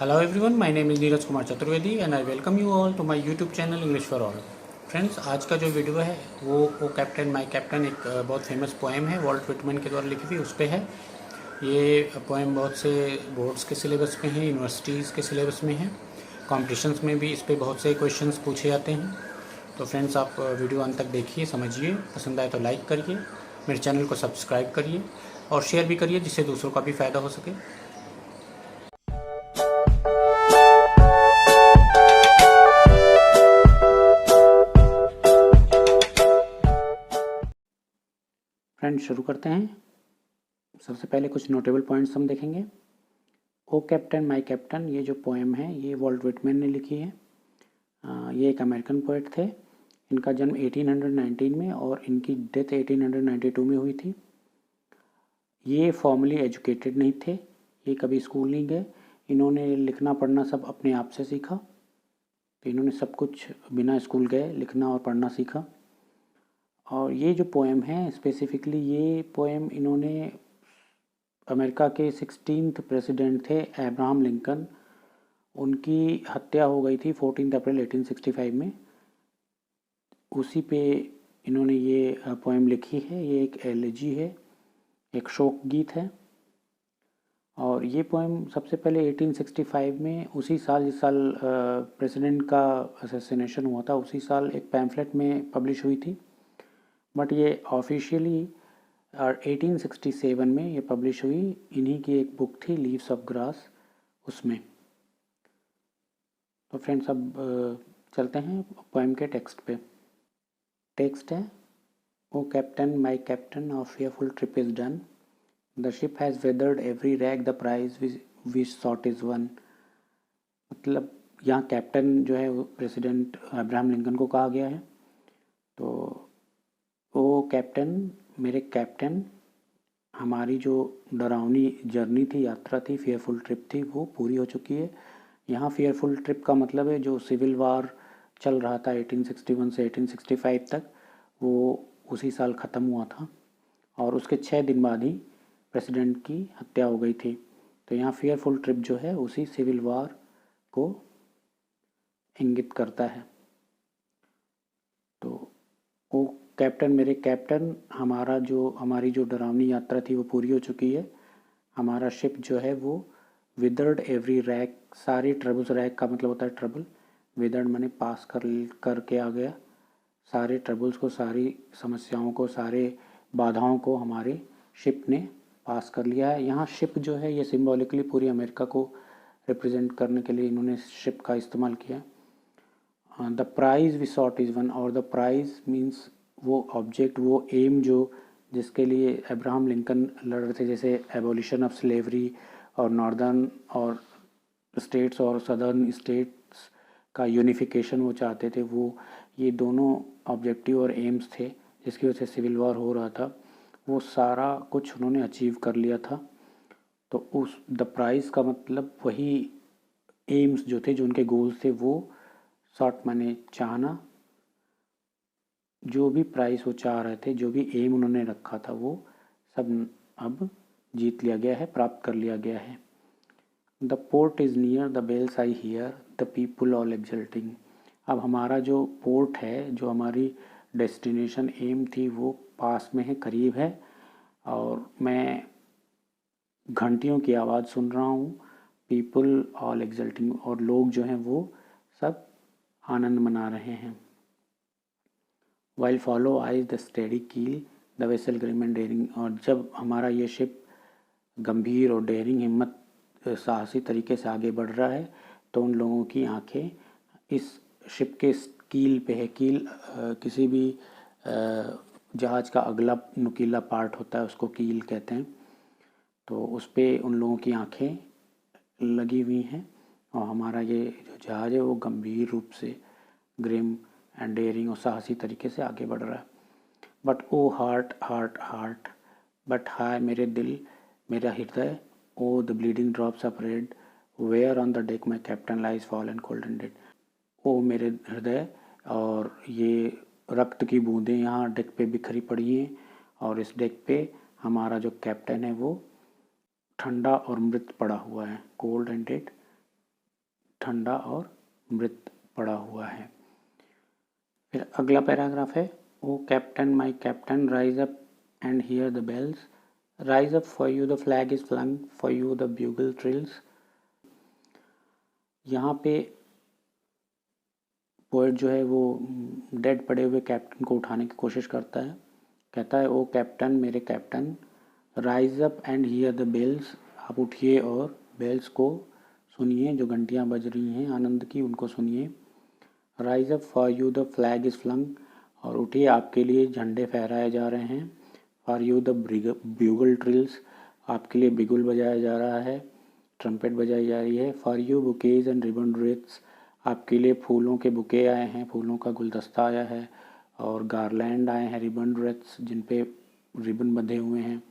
Hello everyone, my name is Neeraj Kumar Chaturvedi and I welcome you all to my YouTube channel English for all. Friends, आज का जो video है वो ओ captain my captain एक बहुत famous poem है, वॉल्ट विटमैन के द्वारा लिखी हुई उस पर है। ये पोएम बहुत से बोर्ड्स के सिलेबस में है, यूनिवर्सिटीज़ के सिलेबस में है, कॉम्पिटिशन्स में भी इस पर बहुत से क्वेश्चंस पूछे जाते हैं। तो फ्रेंड्स, आप वीडियो अंत तक देखिए, समझिए, पसंद आए तो लाइक करिए, मेरे चैनल को सब्सक्राइब करिए और शेयर भी करिए जिससे दूसरों का भी फ़ायदा हो सके। फ्रेंड्स, शुरू करते हैं। सबसे पहले कुछ नोटेबल पॉइंट्स हम देखेंगे। ओ कैप्टन माय कैप्टन, ये जो पोएम है ये वॉल्ट विटमैन ने लिखी है। ये एक अमेरिकन पोएट थे। इनका जन्म 1819 में और इनकी डेथ 1892 में हुई थी। ये फॉर्मली एजुकेटेड नहीं थे, ये कभी स्कूल नहीं गए। इन्होंने लिखना पढ़ना सब अपने आप से सीखा। तो इन्होंने सब कुछ बिना स्कूल गए लिखना और पढ़ना सीखा। और ये जो पोएम है स्पेसिफिकली, ये पोएम इन्होंने अमेरिका के 16th प्रेसिडेंट थे अब्राहम लिंकन, उनकी हत्या हो गई थी 14 अप्रैल 1865 में। उसी पे इन्होंने ये पोएम लिखी है। ये एक एलेजी है, एक शोक गीत है। और ये पोएम सबसे पहले 1865 में, उसी साल जिस साल प्रेसिडेंट का असैसिनेशन हुआ था, उसी साल एक पैम्फलेट में पब्लिश हुई थी। बट ये ऑफिशियली 1867 में ये पब्लिश हुई। इन्हीं की एक बुक थी लीव्स ऑफ ग्रास, उसमें। तो फ्रेंड्स, अब चलते हैं पोएम के टेक्स्ट पे। टेक्स्ट है, O captain my captain, our fearful trip is done. The ship has weathered every rag, the prize we sought is won. मतलब यहाँ कैप्टन जो है वो प्रेसिडेंट अब्राहम लिंकन को कहा गया है। तो ओ कैप्टन, मेरे कैप्टन, हमारी जो डरावनी जर्नी थी, यात्रा थी, फेयरफुल ट्रिप थी, वो पूरी हो चुकी है। यहाँ फेयरफुल ट्रिप का मतलब है जो सिविल वार चल रहा था 1861 से 1865 तक, वो उसी साल ख़त्म हुआ था और उसके 6 दिन बाद ही प्रेसिडेंट की हत्या हो गई थी। तो यहाँ फेयरफुल ट्रिप जो है उसी सिविल वार को इंगित करता है। तो वो कैप्टन, मेरे कैप्टन, हमारी जो डरावनी यात्रा थी वो पूरी हो चुकी है। हमारा शिप जो है वो विदर्ड एवरी रैक, सारी ट्रबल्स, रैक का मतलब होता है ट्रबल, विदर्ड माने पास करके आ गया। सारे ट्रबल्स को, सारी समस्याओं को, सारे बाधाओं को हमारे शिप ने पास कर लिया है। यहाँ शिप जो है ये सिम्बॉलिकली पूरी अमेरिका को रिप्रेजेंट करने के लिए इन्होंने शिप का इस्तेमाल किया। The prize we sought is won, और द प्राइज़ मीन्स वो ऑब्जेक्ट, वो एम जो जिसके लिए अब्राहम लिंकन लड़ रहे थे, जैसे एबोलिशन ऑफ स्लेवरी और नॉर्दर्न और स्टेट्स और सदर्न स्टेट्स का यूनिफिकेशन वो चाहते थे। वो ये दोनों ऑब्जेक्टिव और एम्स थे जिसकी वजह से सिविल वॉर हो रहा था, वो सारा कुछ उन्होंने अचीव कर लिया था। तो उस द प्राइज़ का मतलब वही एम्स जो थे, जो उनके गोल्स थे, वो सॉट माने चाहना, जो भी प्राइस वो चाह रहे थे, जो भी एम उन्होंने रखा था, वो सब अब जीत लिया गया है, प्राप्त कर लिया गया है। The port is near, the bells I hear, the people all exulting. अब हमारा जो पोर्ट है, जो हमारी डेस्टिनेशन एम थी, वो पास में है, करीब है, और मैं घंटियों की आवाज़ सुन रहा हूँ। पीपुल ऑल एक्सल्टिंग, और लोग जो हैं वो सब आनंद मना रहे हैं। While follow eyes the steady keel, the vessel grim and daring, और जब हमारा ये शिप गंभीर और डेयरिंग, हिम्मत, साहसी तरीके से आगे बढ़ रहा है, तो उन लोगों की आंखें इस शिप के कील पे है। कील किसी भी जहाज़ का अगला नुकीला पार्ट होता है, उसको कील कहते हैं। तो उस पर उन लोगों की आंखें लगी हुई हैं और हमारा ये जो जहाज़ है वो गंभीर रूप से, ग्रिम एंड डेयरिंग और साहसी तरीके से आगे बढ़ रहा है। But O heart heart heart, but हाय मेरे दिल, मेरा हृदय, O the bleeding drops of red, where on the deck my captain lies fall and cold and dead. ओ मेरे हृदय, और ये रक्त की बूंदें यहाँ डेक पे बिखरी पड़ी हैं, और इस डेक पे हमारा जो कैप्टन है वो ठंडा और मृत पड़ा हुआ है, कोल्ड एंड डेड। ठंडा और मृत पड़ा हुआ है। फिर अगला पैराग्राफ है, O captain my captain rise up and hear the bells, rise up for you the flag is flung, for you the bugle trills. यहाँ पे पोएट जो है वो डेड पड़े हुए कैप्टन को उठाने की कोशिश करता है। कहता है, ओ कैप्टन, मेरे captain, rise up and hear the bells, आप उठिए और बेल्स को सुनिए, जो घंटियाँ बज रही हैं आनंद की उनको सुनिए। Rise up for you the flag is flung, और उठिए आपके लिए झंडे फहराए जा रहे हैं। For you the bugle trills, आपके लिए बिगुल बजाया जा रहा है, ट्रम्पेट बजाई जा रही है। For you bouquets and ribbon rates, आपके लिए फूलों के बुके आए हैं, फूलों का गुलदस्ता आया है, और गारलैंड आए हैं, रिबन रेट्स जिन पे रिबन बंधे हुए हैं।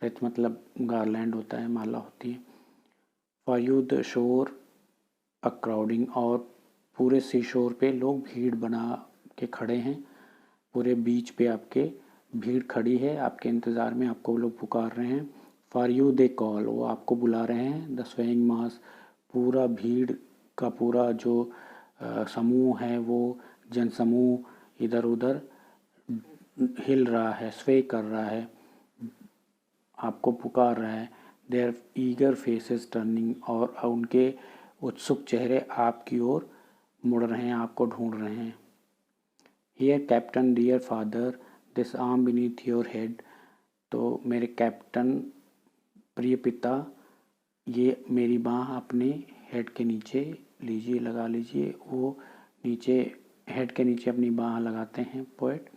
रेट्स मतलब गारलैंड होता है, माला होती है। For you the shore a crowding, और पूरे सी शोर पे लोग भीड़ बना के खड़े हैं, पूरे बीच पे आपके भीड़ खड़ी है, आपके इंतज़ार में आपको लोग पुकार रहे हैं। फॉर यू दे कॉल, वो आपको बुला रहे हैं। द स्वेइंग मास, पूरा भीड़ का पूरा जो समूह है वो जनसमूह इधर उधर हिल रहा है, स्वे कर रहा है, आपको पुकार रहा है। देयर ईगर फेसेस टर्निंग, और उनके उत्सुक चेहरे आपकी ओर मुड़ रहे हैं, आपको ढूंढ रहे हैं। Here captain dear father, this arm beneath your head, तो मेरे कैप्टन प्रिय पिता, ये मेरी बाँह अपने हेड के नीचे लीजिए, लगा लीजिए। वो नीचे हेड के नीचे अपनी बाँह लगाते हैं poet.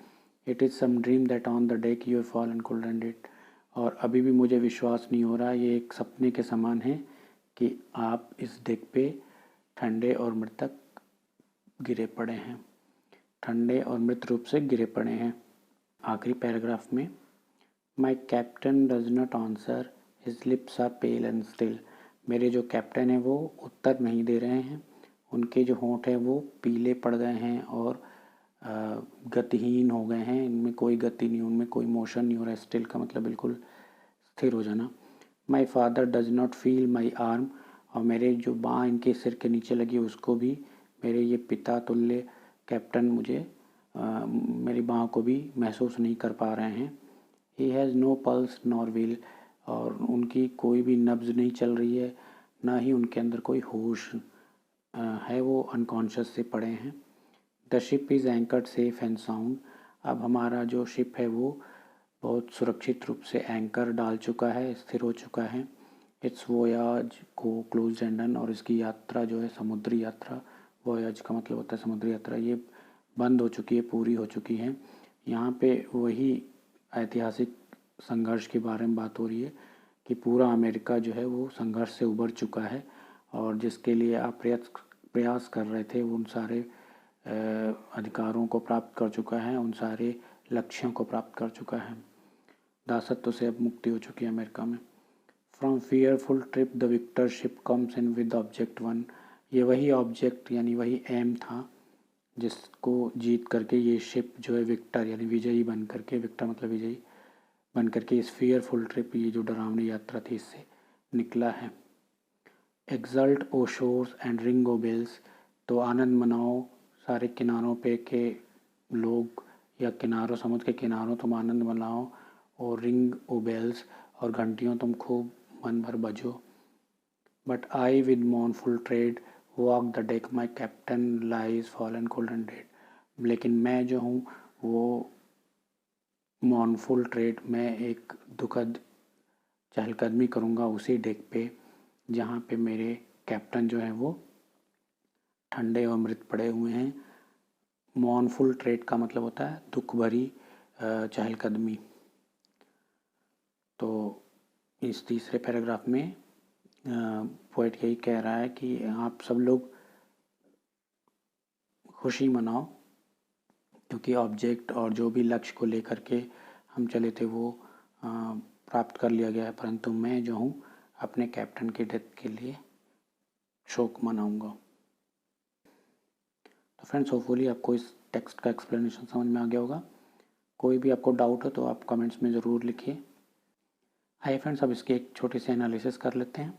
It is some dream that on the deck you fall and cold and dead, और अभी भी मुझे विश्वास नहीं हो रहा, ये एक सपने के समान है कि आप इस डेक पे ठंडे और मृतक गिरे पड़े हैं, ठंडे और मृत रूप से गिरे पड़े हैं। आखिरी पैराग्राफ में, my captain does not answer, his lips are pale and still, मेरे जो कैप्टन हैं वो उत्तर नहीं दे रहे हैं, उनके जो होंठ हैं वो पीले पड़ गए हैं और गतिहीन हो गए हैं, इनमें कोई गति नहीं, उनमें कोई मोशन नहीं हो रहा है। स्टिल का मतलब बिल्कुल स्थिर हो जाना। My father does not feel my arm, और मेरे जो बाँह इनके सिर के नीचे लगी उसको भी मेरे ये पिता तुल्य कैप्टन मुझे मेरी बाँह को भी महसूस नहीं कर पा रहे हैं। He has no pulse nor will, और उनकी कोई भी नब्ज़ नहीं चल रही है, ना ही उनके अंदर कोई होश है, वो अनकॉन्शियस से पड़े हैं। The ship is anchored safe and sound, अब हमारा जो शिप है वो बहुत सुरक्षित रूप से एंकर डाल चुका है, स्थिर हो चुका है। इट्स वोयाज को क्लोज एंड डन, और इसकी यात्रा जो है समुद्री यात्रा, वोयाज का मतलब होता है समुद्री यात्रा, ये बंद हो चुकी है, पूरी हो चुकी है। यहाँ पे वही ऐतिहासिक संघर्ष के बारे में बात हो रही है कि पूरा अमेरिका जो है वो संघर्ष से उबर चुका है, और जिसके लिए आप प्रयास कर रहे थे उन सारे अधिकारों को प्राप्त कर चुका है, उन सारे लक्ष्यों को प्राप्त कर चुका है। दासत्व से अब मुक्ति हो चुकी है अमेरिका में। From fearful trip the victor ship comes in with object won, ये वही ऑब्जेक्ट यानी वही एम था जिसको जीत करके ये शिप जो है विक्टर यानी विजयी बन करके, विक्टर मतलब विजयी बन करके इस फियरफुल ट्रिप, ये जो डरावनी यात्रा थी, इससे निकला है। Exult O shores and ring O bells, तो आनंद मनाओ सारे किनारों पे के लोग, या किनारों समुद्र के किनारों तुम आनंद मनाओ, और रिंग ओ बेल्स, और घंटियों तुम खूब मन भर बजो। But I with mournful tread walk the deck, my captain lies fallen cold and dead, लेकिन मैं जो हूँ वो मॉर्नफुल ट्रेड, मैं एक दुखद चहलकदमी करूँगा उसी डेक पे जहाँ पे मेरे कैप्टन जो हैं वो ठंडे और मृत पड़े हुए हैं। मॉर्नफुल ट्रेड का मतलब होता है दुख भरी चहलकदमी। तो इस तीसरे पैराग्राफ में पोएट यही कह रहा है कि आप सब लोग खुशी मनाओ, क्योंकि ऑब्जेक्ट और जो भी लक्ष्य को लेकर के हम चले थे वो प्राप्त कर लिया गया है, परंतु मैं जो हूँ अपने कैप्टन की डेथ के लिए शोक मनाऊंगा। तो फ्रेंड्स, होपफुली आपको इस टेक्स्ट का एक्सप्लेनेशन समझ में आ गया होगा। कोई भी आपको डाउट हो तो आप कमेंट्स में ज़रूर लिखिए। आइए फ्रेंड्स, अब इसकी एक छोटी सी एनालिसिस कर लेते हैं।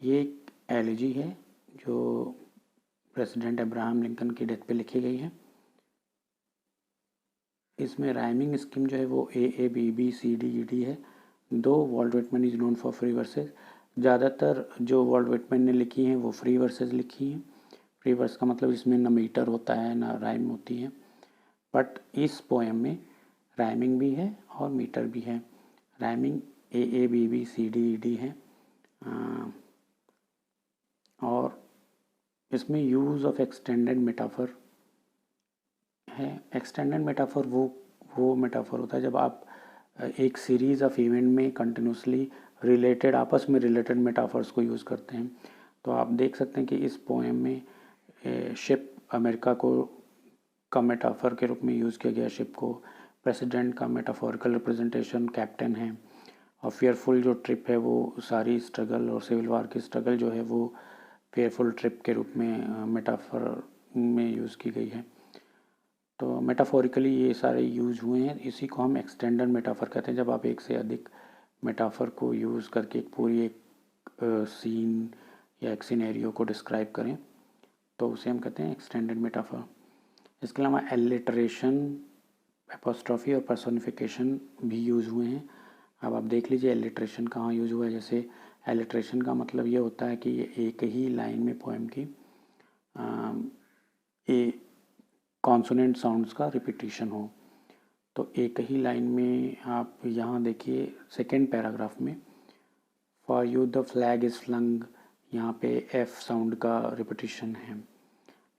ये एक एलिजी है जो प्रेसिडेंट अब्राहम लिंकन की डेथ पे लिखी गई है। इसमें राइमिंग स्कीम जो है वो A B B C D E D है। दो Walt Whitman is known for free verses. ज़्यादातर जो वॉल्ट व्हिटमैन ने लिखी हैं वो फ्री वर्सेस लिखी हैं। फ्री वर्स का मतलब इसमें ना मीटर होता है ना राइम होती है, बट इस पोएम में राइमिंग भी है और मीटर भी है। Rhyming A B B C D E D है। और इसमें यूज़ ऑफ एक्सटेंडेड मेटाफर है। एक्सटेंडेड मेटाफर वो मेटाफर होता है जब आप एक सीरीज़ ऑफ इवेंट में कंटिन्यूसली रिलेटेड आपस में रिलेटेड मेटाफर्स को यूज़ करते हैं। तो आप देख सकते हैं कि इस पोएम में शिप अमेरिका का मेटाफर के रूप में यूज़ किया गया। शिप को प्रेसिडेंट का मेटाफोरिकल रिप्रेजेंटेशन कैप्टन है। और फेयरफुल जो ट्रिप है वो सारी स्ट्रगल और सिविल वार की स्ट्रगल जो है वो फेयरफुल ट्रिप के रूप में मेटाफर में यूज़ की गई है। तो मेटाफोरिकली ये सारे यूज़ हुए हैं। इसी को हम एक्सटेंडेड मेटाफर कहते हैं, जब आप एक से अधिक मेटाफर को यूज़ करके एक सीन या एक सिनेरियो को डिस्क्राइब करें तो उसे हम कहते हैं एक्सटेंडेड मेटाफर। इसके अलावा एलिटरेशन, एपोस्ट्रॉफी और पर्सोनिफिकेशन भी यूज़ हुए हैं। अब आप देख लीजिए एलिटरेशन कहाँ यूज़ हुआ है। जैसे एलिटरेशन का मतलब ये होता है कि ये एक ही लाइन में पोएम की कॉन्सोनेंट साउंड्स का रिपीटिशन हो। तो एक ही लाइन में आप यहाँ देखिए सेकेंड पैराग्राफ में, for you the flag is flung, यहाँ पे एफ साउंड का रिपीटिशन है।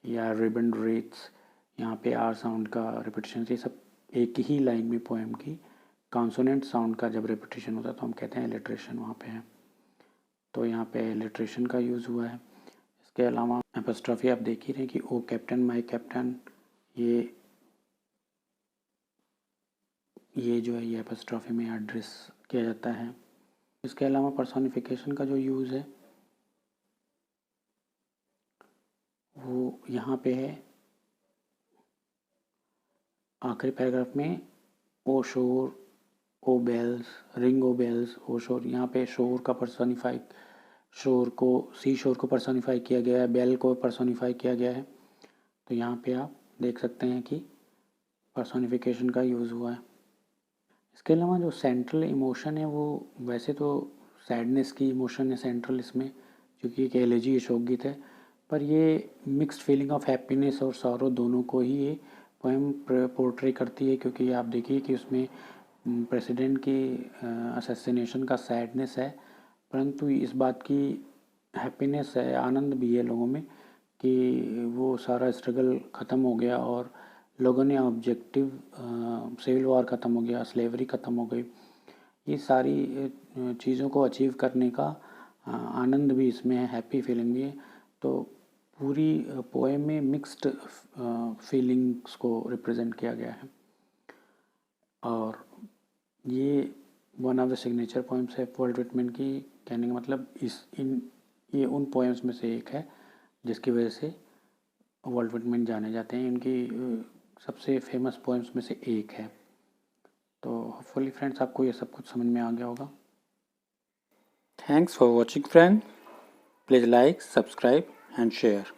या रिबन रेट्स, यहाँ पे आर साउंड का रिपीटिशन। ये सब एक ही लाइन में पोएम की कॉन्सोनेंट साउंड का जब रिपीटिशन होता है तो हम कहते हैं एलिट्रेशन वहाँ पे है। तो यहाँ पे एलिट्रेशन का यूज़ हुआ है। इसके अलावा एपोस्ट्रॉफी आप देख ही रहे हैं कि ओ कैप्टन माय कैप्टन, ये जो है ये एपोस्ट्रॉफी में एड्रेस किया जाता है। इसके अलावा पर्सोनिफिकेशन का जो यूज़ है वो यहाँ पे है आखिरी पैराग्राफ में, ओ शोर ओ बेल्स रिंग ओ बेल्स ओ शोर। यहाँ पे शोर का सी शोर को पर्सोनिफाई किया गया है, बेल को पर्सोनिफाई किया गया है। तो यहाँ पे आप देख सकते हैं कि पर्सोनिफिकेशन का यूज़ हुआ है। इसके अलावा जो सेंट्रल इमोशन है वो वैसे तो सैडनेस की इमोशन है सेंट्रल इसमें, क्योंकि एक एलेजी अशोक गीत है, पर ये मिक्स्ड फीलिंग ऑफ हैप्पीनेस और सॉरो दोनों को ही ये पोएम पोर्ट्रे करती है। क्योंकि आप देखिए कि उसमें प्रेसिडेंट की असैसिनेशन का सैडनेस है, परंतु इस बात की हैप्पीनेस है, आनंद भी है लोगों में कि वो सारा स्ट्रगल ख़त्म हो गया और लोगों ने ऑब्जेक्टिव सिविल वॉर ख़त्म हो गया, स्लेवरी ख़त्म हो गई। ये सारी चीज़ों को अचीव करने का आनंद भी इसमें है, हैप्पी फीलिंग भी है। तो पूरी पोएम में मिक्स्ड फीलिंग्स को रिप्रेजेंट किया गया है। और ये one of the signature poems है वॉल्ट व्हिटमैन की। कहने का मतलब ये उन पोएम्स में से एक है जिसकी वजह से वॉल्ट व्हिटमैन जाने जाते हैं। इनकी सबसे फेमस पोएम्स में से एक है। तो होपफुली फ्रेंड्स आपको ये सब कुछ समझ में आ गया होगा। Thanks for watching friend, please like, subscribe and share.